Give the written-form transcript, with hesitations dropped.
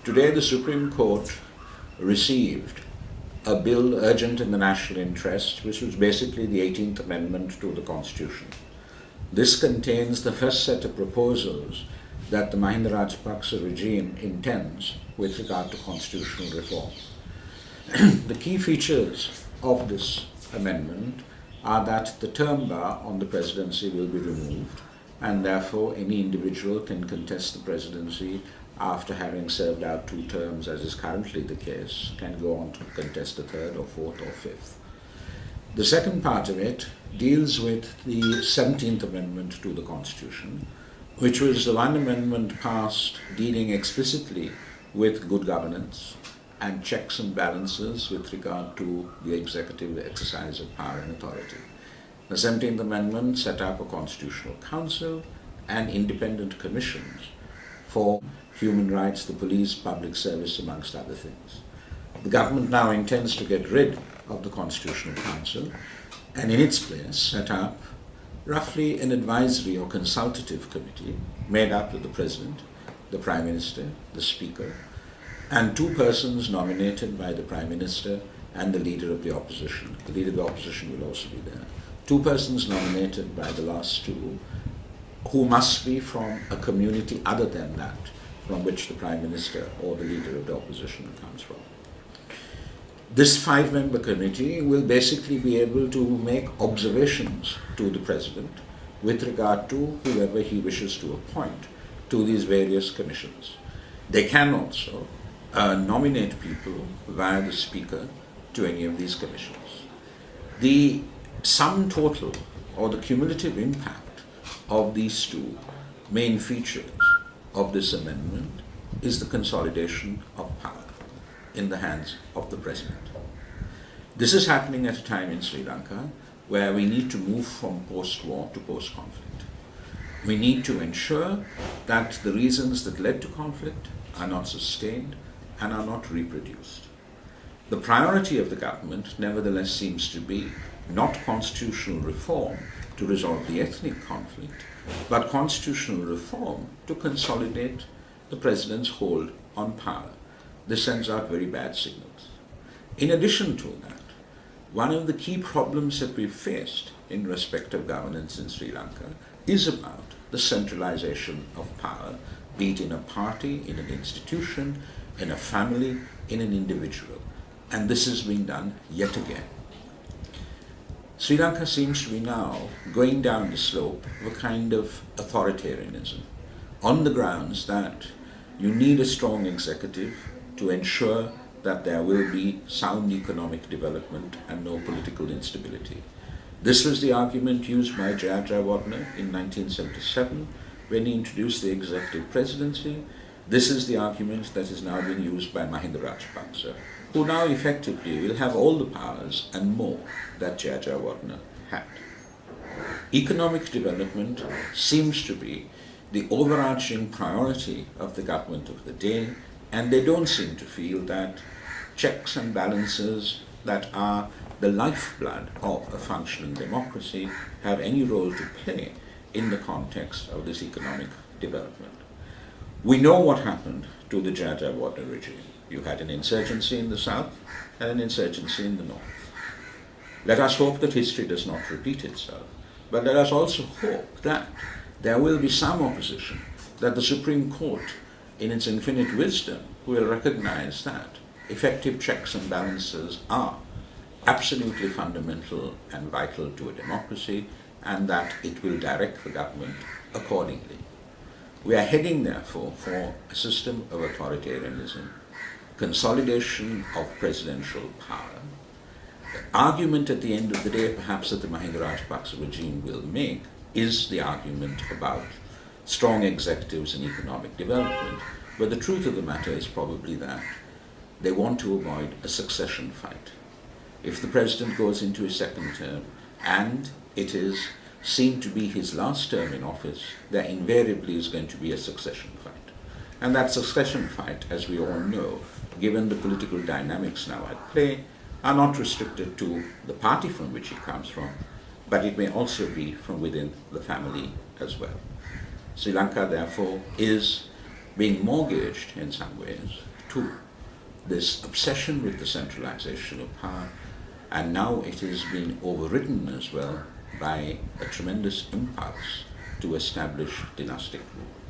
Today the Supreme Court received a bill urgent in the national interest, which was basically the 18th Amendment to the Constitution. This contains the first set of proposals that the Mahinda Rajapaksa regime intends with regard to constitutional reform. The key features of this amendment are that the term bar on the presidency will be removed, and therefore any individual can contest the presidency after having served out 2 terms, as is currently the case, can go on to contest a 3rd or 4th or 5th. The second part of it deals with the 17th Amendment to the Constitution, which was the one amendment passed dealing explicitly with good governance and checks and balances with regard to the executive exercise of power and authority. The 17th Amendment set up a constitutional council and independent commissions for human rights, the police, public service, amongst other things. The government now intends to get rid of the Constitutional Council and in its place set up roughly an advisory or consultative committee made up of the President, the Prime Minister, the Speaker, and 2 persons nominated by the Prime Minister and the Leader of the Opposition. The Leader of the Opposition will also be there. 2 persons nominated by the last 2 who must be from a community other than that from which the Prime Minister or the Leader of the Opposition comes from. This 5-member committee will basically be able to make observations to the President with regard to whoever he wishes to appoint to these various commissions. They can also nominate people via the Speaker to any of these commissions. The sum total or the cumulative impact of these 2 main features of this amendment is the consolidation of power in the hands of the President. This is happening at a time in Sri Lanka where we need to move from post-war to post-conflict. We need to ensure that the reasons that led to conflict are not sustained and are not reproduced. The priority of the government nevertheless seems to be not constitutional reform to resolve the ethnic conflict, but constitutional reform to consolidate the President's hold on power. This sends out very bad signals. In addition to that, one of the key problems that we've faced in respect of governance in Sri Lanka is about the centralization of power, be it in a party, in an institution, in a family, in an individual. And this is being done yet again. Sri Lanka seems to be now going down the slope of a kind of authoritarianism on the grounds that you need a strong executive to ensure that there will be sound economic development and no political instability. This was the argument used by Jayajayawardena in 1977 when he introduced the executive presidency. This is the argument that is now being used by Mahinda Rajapaksa, who now effectively will have all the powers and more that Jayajayawardena had. Economic development seems to be the overarching priority of the government of the day, and they don't seem to feel that checks and balances that are the lifeblood of a functioning democracy have any role to play in the context of this economic development. We know what happened to the Jayajayawardena regime. You had an insurgency in the south and an insurgency in the north. Let us hope that history does not repeat itself, but let us also hope that there will be some opposition, that the Supreme Court, in its infinite wisdom, will recognize that effective checks and balances are absolutely fundamental and vital to a democracy, and that it will direct the government accordingly. We are heading, therefore, for a system of authoritarianism, consolidation of presidential power. The argument at the end of the day, perhaps, that the Mahinda Rajapaksa regime will make is the argument about strong executives and economic development, but the truth of the matter is probably that they want to avoid a succession fight. If the president goes into his 2nd term and it is seen to be his last term in office, there invariably is going to be a succession fight. And that succession fight, as we all know, given the political dynamics now at play, are not restricted to the party from which he comes from, but it may also be from within the family as well. Sri Lanka, therefore, is being mortgaged in some ways to this obsession with the centralization of power, and now it is being overridden as well by a tremendous impulse to establish dynastic rule.